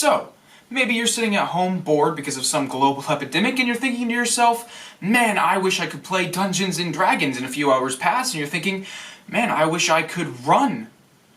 So, maybe you're sitting at home bored because of some global epidemic and you're thinking to yourself, man, I wish I could play Dungeons and Dragons in a few hours past, and you're thinking, man, I wish I could run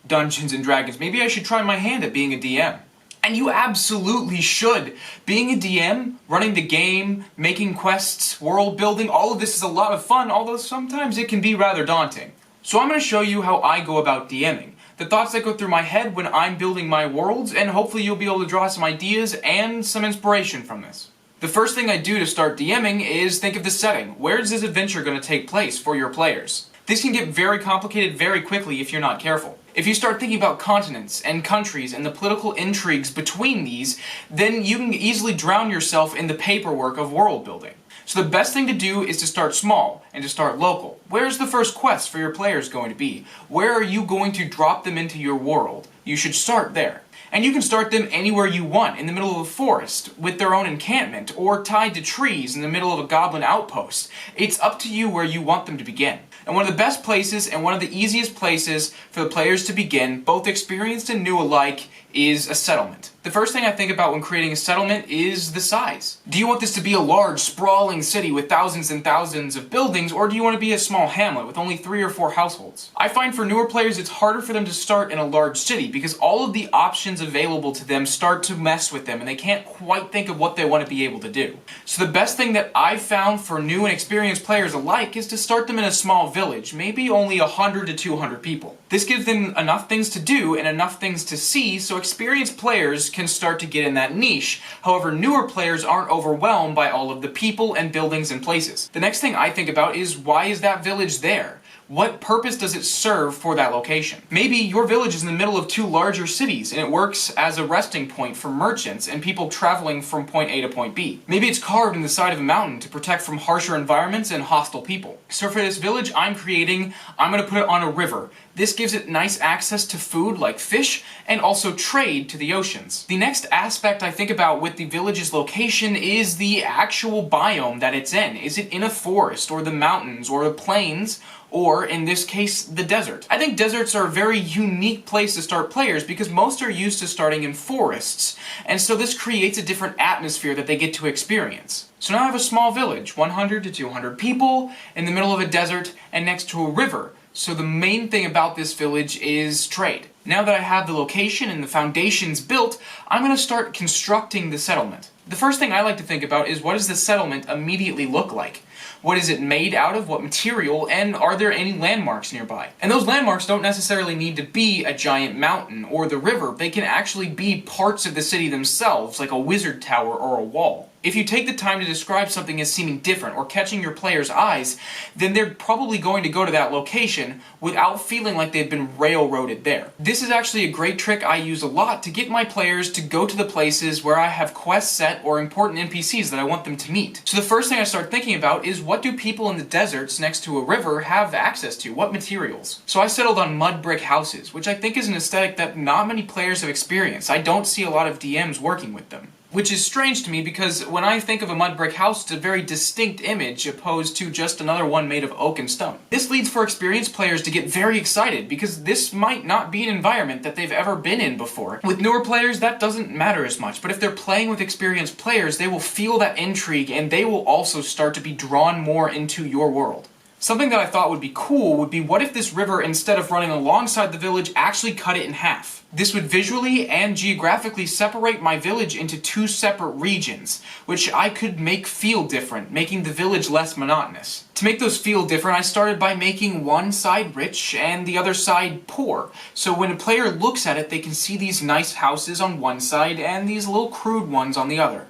Dungeons and Dragons. Maybe I should try my hand at being a DM. And you absolutely should. Being a DM, running the game, making quests, world building, all of this is a lot of fun, although sometimes it can be rather daunting. So I'm going to show you how I go about DMing, the thoughts that go through my head when I'm building my worlds, and hopefully you'll be able to draw some ideas and some inspiration from this. The first thing I do to start DMing is think of the setting. Where is this adventure going to take place for your players? This can get very complicated very quickly if you're not careful. If you start thinking about continents and countries and the political intrigues between these, then you can easily drown yourself in the paperwork of world building. So the best thing to do is to start small and to start local. Where's the first quest for your players going to be? Where are you going to drop them into your world? You should start there. And you can start them anywhere you want, in the middle of a forest, with their own encampment, or tied to trees in the middle of a goblin outpost. It's up to you where you want them to begin. And one of the best places, and one of the easiest places for the players to begin, both experienced and new alike, is a settlement. The first thing I think about when creating a settlement is the size. Do you want this to be a large, sprawling city with thousands and thousands of buildings, or do you want to be a small hamlet with only 3 or 4 households? I find for newer players it's harder for them to start in a large city because all of the options available to them start to mess with them and they can't quite think of what they want to be able to do. So the best thing that I've found for new and experienced players alike is to start them in a small village, maybe only 100 to 200 people. This gives them enough things to do and enough things to see so experienced players can start to get in that niche. However, newer players aren't overwhelmed by all of the people and buildings and places. The next thing I think about is, why is that village there? What purpose does it serve for that location? Maybe your village is in the middle of 2 larger cities and it works as a resting point for merchants and people traveling from point A to point B. Maybe it's carved in the side of a mountain to protect from harsher environments and hostile people. So for this village I'm creating, I'm going to put it on a river. This gives it nice access to food like fish and also trade to the oceans. The next aspect I think about with the village's location is the actual biome that it's in. Is it in a forest or the mountains or the plains? Or, in this case, the desert. I think deserts are a very unique place to start players because most are used to starting in forests, and so this creates a different atmosphere that they get to experience. So now I have a small village, 100 to 200 people, in the middle of a desert and next to a river. So the main thing about this village is trade. Now that I have the location and the foundations built, I'm going to start constructing the settlement. The first thing I like to think about is, what does the settlement immediately look like? What is it made out of? What material? And are there any landmarks nearby? And those landmarks don't necessarily need to be a giant mountain or the river. They can actually be parts of the city themselves, like a wizard tower or a wall. If you take the time to describe something as seeming different or catching your players' eyes, then they're probably going to go to that location without feeling like they've been railroaded there. This is actually a great trick I use a lot to get my players to go to the places where I have quests set or important NPCs that I want them to meet. So the first thing I start thinking about is, what do people in the deserts next to a river have access to? What materials? So I settled on mud brick houses, which I think is an aesthetic that not many players have experienced. I don't see a lot of DMs working with them. Which is strange to me because when I think of a mud brick house, it's a very distinct image opposed to just another one made of oak and stone. This leads for experienced players to get very excited because this might not be an environment that they've ever been in before. With newer players, that doesn't matter as much, but if they're playing with experienced players, they will feel that intrigue and they will also start to be drawn more into your world. Something that I thought would be cool would be, what if this river, instead of running alongside the village, actually cut it in half? This would visually and geographically separate my village into 2 separate regions, which I could make feel different, making the village less monotonous. To make those feel different, I started by making one side rich and the other side poor. So when a player looks at it, they can see these nice houses on one side and these little crude ones on the other.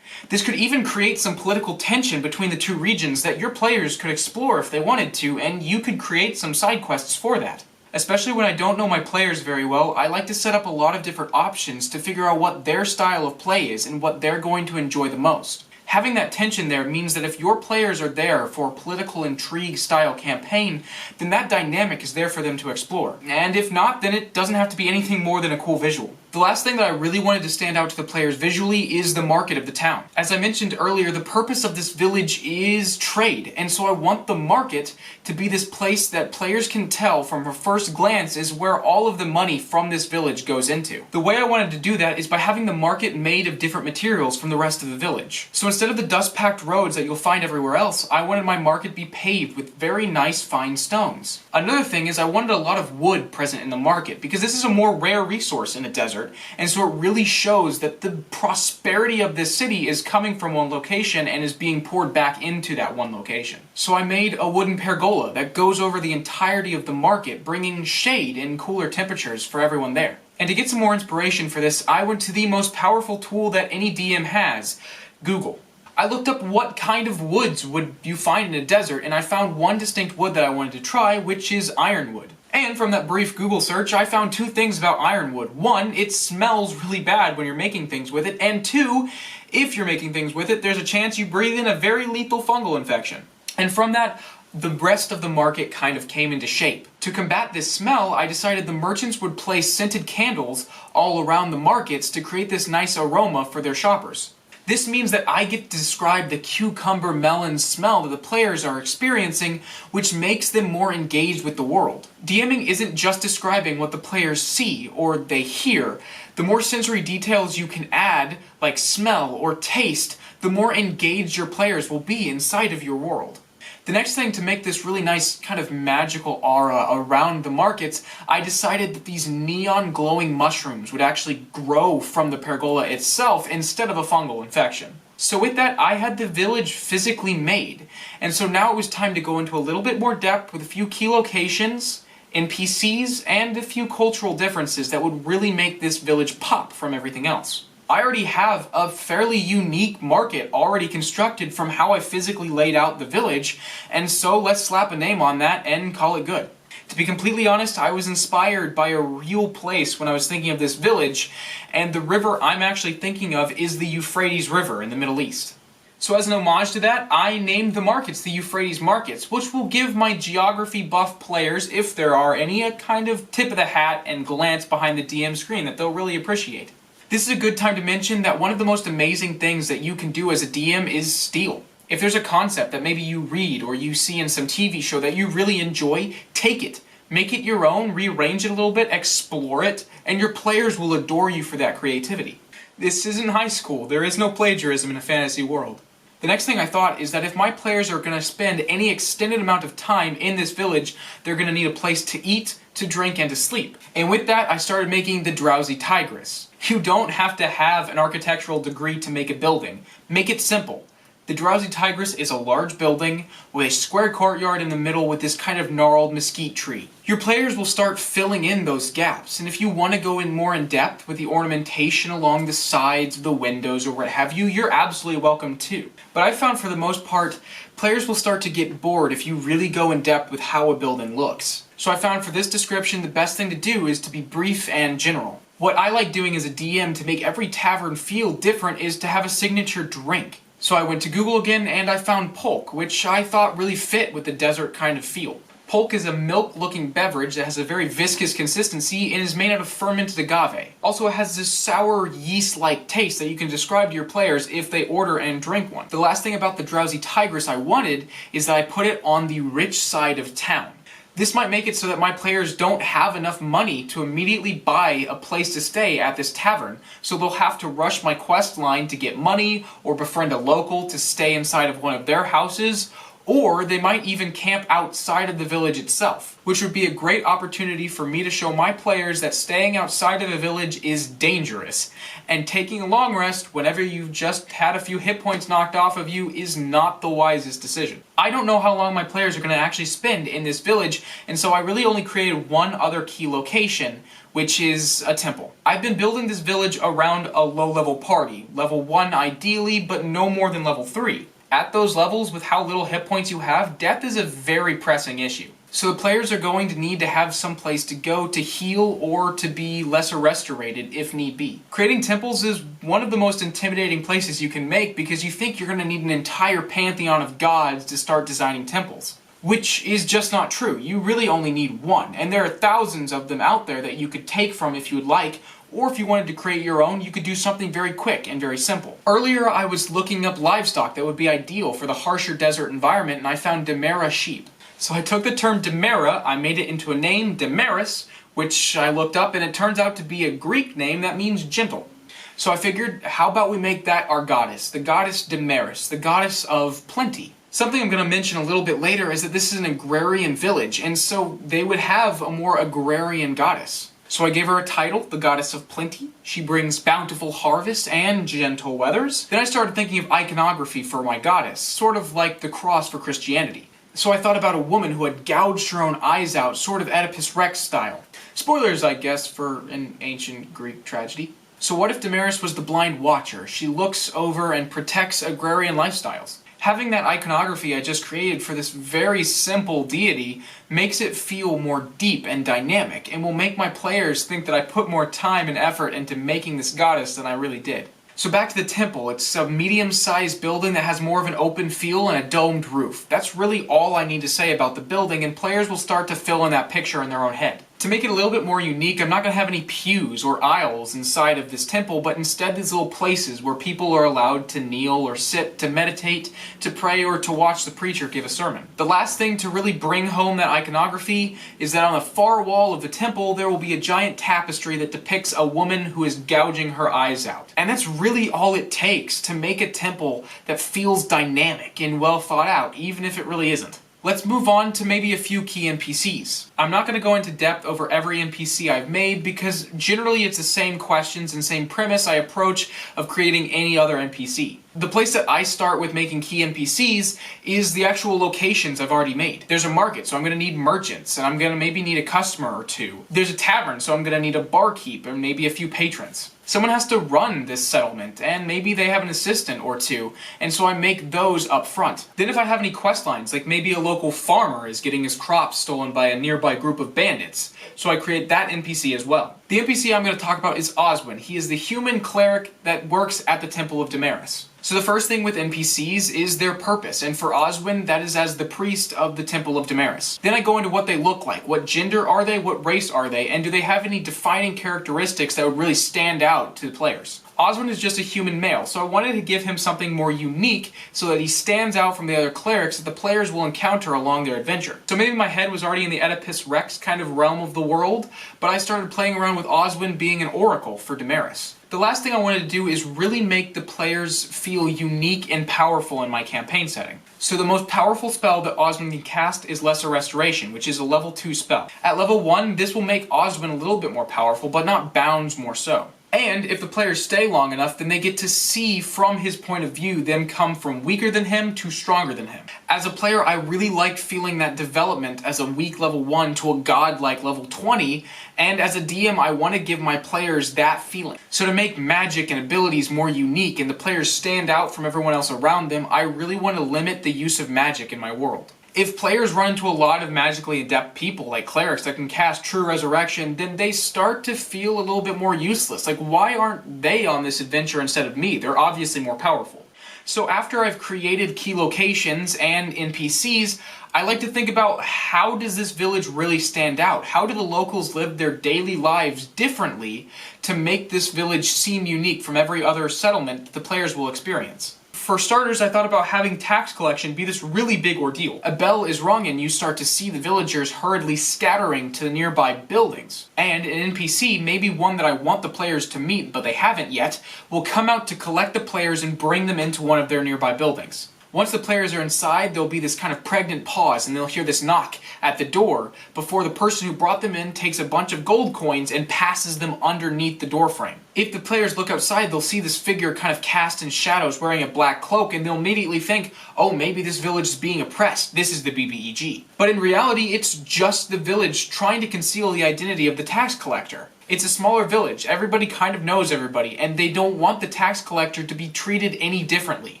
This could even create some political tension between the 2 regions that your players could explore if they wanted to, and you could create some side quests for that. Especially when I don't know my players very well, I like to set up a lot of different options to figure out what their style of play is and what they're going to enjoy the most. Having that tension there means that if your players are there for a political intrigue style campaign, then that dynamic is there for them to explore. And if not, then it doesn't have to be anything more than a cool visual. The last thing that I really wanted to stand out to the players visually is the market of the town. As I mentioned earlier, the purpose of this village is trade, and so I want the market to be this place that players can tell from a first glance is where all of the money from this village goes into. The way I wanted to do that is by having the market made of different materials from the rest of the village. So instead of the dust-packed roads that you'll find everywhere else, I wanted my market be paved with very nice fine stones. Another thing is I wanted a lot of wood present in the market, because this is a more rare resource in the desert, and so it really shows that the prosperity of this city is coming from one location and is being poured back into that one location. So I made a wooden pergola that goes over the entirety of the market, bringing shade and cooler temperatures for everyone there. And to get some more inspiration for this, I went to the most powerful tool that any DM has, Google. I looked up what kind of woods would you find in a desert, and I found one distinct wood that I wanted to try, which is ironwood. And from that brief Google search, I found two things about ironwood. One, it smells really bad when you're making things with it, and two, if you're making things with it, there's a chance you breathe in a very lethal fungal infection. And from that, the rest of the market kind of came into shape. To combat this smell, I decided the merchants would place scented candles all around the markets to create this nice aroma for their shoppers. This means that I get to describe the cucumber melon smell that the players are experiencing, which makes them more engaged with the world. DMing isn't just describing what the players see or they hear. The more sensory details you can add, like smell or taste, the more engaged your players will be inside of your world. The next thing to make this really nice kind of magical aura around the markets, I decided that these neon glowing mushrooms would actually grow from the pergola itself instead of a fungal infection. So with that, I had the village physically made, and so now it was time to go into a little bit more depth with a few key locations, NPCs, and a few cultural differences that would really make this village pop from everything else. I already have a fairly unique market already constructed from how I physically laid out the village, and so let's slap a name on that and call it good. To be completely honest, I was inspired by a real place when I was thinking of this village, and the river I'm actually thinking of is the Euphrates River in the Middle East. So as an homage to that, I named the markets the Euphrates Markets, which will give my geography buff players, if there are any, a kind of tip of the hat and glance behind the DM screen that they'll really appreciate. This is a good time to mention that one of the most amazing things that you can do as a DM is steal. If there's a concept that maybe you read or you see in some TV show that you really enjoy, take it. Make it your own, rearrange it a little bit, explore it, and your players will adore you for that creativity. This isn't high school. There is no plagiarism in a fantasy world. The next thing I thought is that if my players are going to spend any extended amount of time in this village, they're going to need a place to eat, to drink, and to sleep. And with that, I started making the Drowsy Tigress. You don't have to have an architectural degree to make a building. Make it simple. The Drowsy Tigress is a large building with a square courtyard in the middle with this kind of gnarled mesquite tree. Your players will start filling in those gaps, and if you want to go in more in depth with the ornamentation along the sides, the windows, or what have you, you're absolutely welcome too. But I found for the most part, players will start to get bored if you really go in depth with how a building looks. So I found for this description the best thing to do is to be brief and general. What I like doing as a DM to make every tavern feel different is to have a signature drink. So I went to Google again and I found Polk, which I thought really fit with the desert kind of feel. Polk is a milk-looking beverage that has a very viscous consistency and is made out of fermented agave. Also, it has this sour, yeast-like taste that you can describe to your players if they order and drink one. The last thing about the Drowsy Tigress I wanted is that I put it on the rich side of town. This might make it so that my players don't have enough money to immediately buy a place to stay at this tavern, so they'll have to rush my quest line to get money, or befriend a local to stay inside of one of their houses, or they might even camp outside of the village itself, which would be a great opportunity for me to show my players that staying outside of a village is dangerous, and taking a long rest whenever you've just had a few hit points knocked off of you is not the wisest decision. I don't know how long my players are going to actually spend in this village, and so I really only created one other key location, which is a temple. I've been building this village around a low-level party, level 1 ideally, but no more than level 3. At those levels, with how little hit points you have, death is a very pressing issue. So the players are going to need to have some place to go to heal or to be lesser restorated if need be. Creating temples is one of the most intimidating places you can make because you think you're going to need an entire pantheon of gods to start designing temples. Which is just not true. You really only need one, and there are thousands of them out there that you could take from if you would like, or if you wanted to create your own, you could do something very quick and very simple. Earlier, I was looking up livestock that would be ideal for the harsher desert environment, and I found Demera sheep. So I took the term Demera, I made it into a name, Demaris, which I looked up, and it turns out to be a Greek name that means gentle. So I figured, how about we make that our goddess, the goddess Demaris, the goddess of plenty. Something I'm going to mention a little bit later is that this is an agrarian village, and so they would have a more agrarian goddess. So I gave her a title, the goddess of plenty. She brings bountiful harvests and gentle weathers. Then I started thinking of iconography for my goddess, sort of like the cross for Christianity. So I thought about a woman who had gouged her own eyes out, sort of Oedipus Rex style. Spoilers, I guess, for an ancient Greek tragedy. So what if Damaris was the blind watcher? She looks over and protects agrarian lifestyles. Having that iconography I just created for this very simple deity makes it feel more deep and dynamic, and will make my players think that I put more time and effort into making this goddess than I really did. So back to the temple, it's a medium-sized building that has more of an open feel and a domed roof. That's really all I need to say about the building, and players will start to fill in that picture in their own head. To make it a little bit more unique, I'm not going to have any pews or aisles inside of this temple, but instead these little places where people are allowed to kneel or sit, to meditate, to pray, or to watch the preacher give a sermon. The last thing to really bring home that iconography is that on the far wall of the temple there will be a giant tapestry that depicts a woman who is gouging her eyes out. And that's really all it takes to make a temple that feels dynamic and well thought out, even if it really isn't. Let's move on to maybe a few key NPCs. I'm not going to go into depth over every NPC I've made because generally it's the same questions and same premise I approach of creating any other NPC. The place that I start with making key NPCs is the actual locations I've already made. There's a market, so I'm going to need merchants, and I'm going to maybe need a customer or two. There's a tavern, so I'm going to need a barkeep and maybe a few patrons. Someone has to run this settlement, and maybe they have an assistant or two, and so I make those up front. Then if I have any quest lines, like maybe a local farmer is getting his crops stolen by a nearby group of bandits, so I create that NPC as well. The NPC I'm going to talk about is Oswin. He is the human cleric that works at the Temple of Damaris. So the first thing with NPCs is their purpose, and for Oswin, that is as the priest of the Temple of Damaris. Then I go into what they look like. What gender are they? What race are they? And do they have any defining characteristics that would really stand out to the players? Oswin is just a human male, so I wanted to give him something more unique so that he stands out from the other clerics that the players will encounter along their adventure. So maybe my head was already in the Oedipus Rex kind of realm of the world, but I started playing around with Oswin being an oracle for Damaris. The last thing I wanted to do is really make the players feel unique and powerful in my campaign setting. So the most powerful spell that Oswin can cast is Lesser Restoration, which is a level 2 spell. At level 1, this will make Oswin a little bit more powerful, but not Bounds more so. And if the players stay long enough, then they get to see from his point of view them come from weaker than him to stronger than him. As a player, I really liked feeling that development as a weak level 1 to a godlike level 20, and as a DM, I want to give my players that feeling. So to make magic and abilities more unique and the players stand out from everyone else around them, I really want to limit the use of magic in my world. If players run into a lot of magically adept people, like clerics that can cast True Resurrection, then they start to feel a little bit more useless. Like, why aren't they on this adventure instead of me? They're obviously more powerful. So after I've created key locations and NPCs, I like to think about how does this village really stand out? How do the locals live their daily lives differently to make this village seem unique from every other settlement that the players will experience? For starters, I thought about having tax collection be this really big ordeal. A bell is rung and you start to see the villagers hurriedly scattering to the nearby buildings. And an NPC, maybe one that I want the players to meet but they haven't yet, will come out to collect the players and bring them into one of their nearby buildings. Once the players are inside, there'll be this kind of pregnant pause and they'll hear this knock at the door before the person who brought them in takes a bunch of gold coins and passes them underneath the door frame. If the players look outside, they'll see this figure kind of cast in shadows wearing a black cloak and they'll immediately think, oh, maybe this village is being oppressed. This is the BBEG. But in reality, it's just the village trying to conceal the identity of the tax collector. It's a smaller village, everybody kind of knows everybody, and they don't want the tax collector to be treated any differently,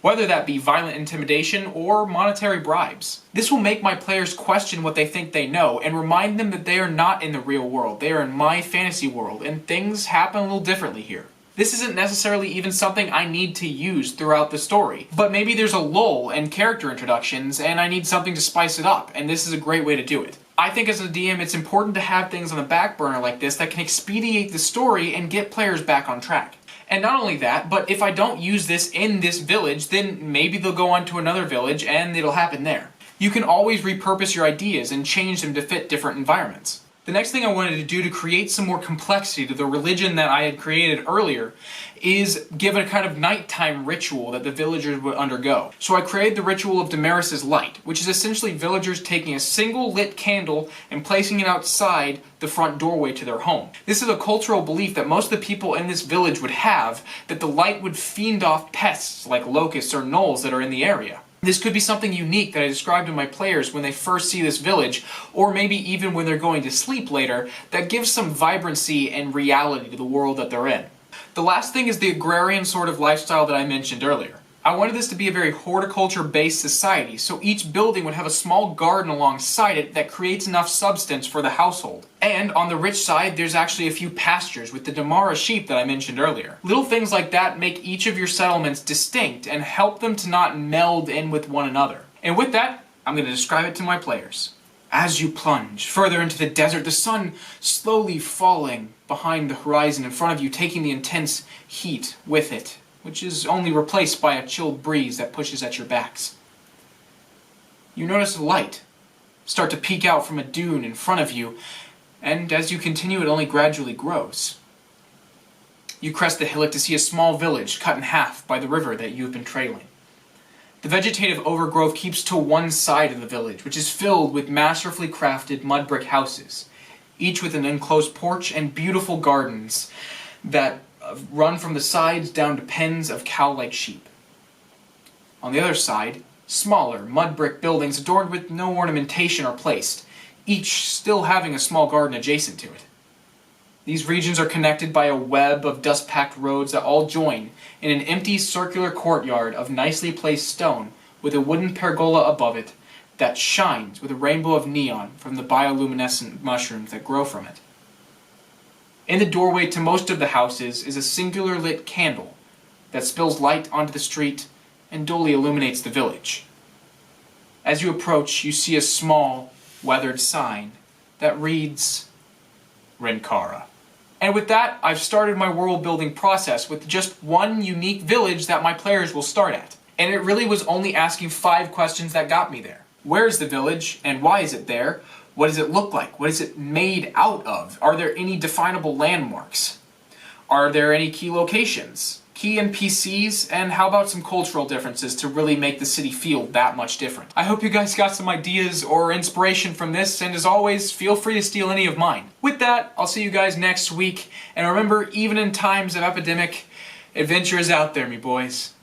whether that be violent intimidation or monetary bribes. This will make my players question what they think they know, and remind them that they are not in the real world, they are in my fantasy world, and things happen a little differently here. This isn't necessarily even something I need to use throughout the story, but maybe there's a lull in character introductions, and I need something to spice it up, and this is a great way to do it. I think as a DM it's important to have things on the back burner like this that can expedite the story and get players back on track. And not only that, but if I don't use this in this village, then maybe they'll go on to another village and it'll happen there. You can always repurpose your ideas and change them to fit different environments. The next thing I wanted to do to create some more complexity to the religion that I had created earlier is give a kind of nighttime ritual that the villagers would undergo. So I created the ritual of Damaris's light, which is essentially villagers taking a single lit candle and placing it outside the front doorway to their home. This is a cultural belief that most of the people in this village would have, that the light would fiend off pests like locusts or gnolls that are in the area. This could be something unique that I describe to my players when they first see this village, or maybe even when they're going to sleep later, that gives some vibrancy and reality to the world that they're in. The last thing is the agrarian sort of lifestyle that I mentioned earlier. I wanted this to be a very horticulture-based society, so each building would have a small garden alongside it that creates enough substance for the household. And on the rich side, there's actually a few pastures with the Damara sheep that I mentioned earlier. Little things like that make each of your settlements distinct and help them to not meld in with one another. And with that, I'm going to describe it to my players. As you plunge further into the desert, the sun slowly falling behind the horizon in front of you, taking the intense heat with it, which is only replaced by a chilled breeze that pushes at your backs. You notice a light start to peek out from a dune in front of you, and as you continue it only gradually grows. You crest the hillock to see a small village cut in half by the river that you have been trailing. The vegetative overgrowth keeps to one side of the village, which is filled with masterfully crafted mud brick houses, each with an enclosed porch and beautiful gardens that run from the sides down to pens of cow-like sheep. On the other side, smaller mud brick buildings adorned with no ornamentation are placed, each still having a small garden adjacent to it. These regions are connected by a web of dust-packed roads that all join in an empty circular courtyard of nicely placed stone with a wooden pergola above it that shines with a rainbow of neon from the bioluminescent mushrooms that grow from it. In the doorway to most of the houses is a singular lit candle that spills light onto the street and dully illuminates the village. As you approach, you see a small, weathered sign that reads, Renkara. And with that, I've started my world building process with just one unique village that my players will start at. And it really was only asking 5 questions that got me there. Where is the village and why is it there? What does it look like? What is it made out of? Are there any definable landmarks? Are there any key locations? Key NPCs? And how about some cultural differences to really make the city feel that much different? I hope you guys got some ideas or inspiration from this, and as always, feel free to steal any of mine. With that, I'll see you guys next week, and remember, even in times of epidemic, adventure is out there, me boys.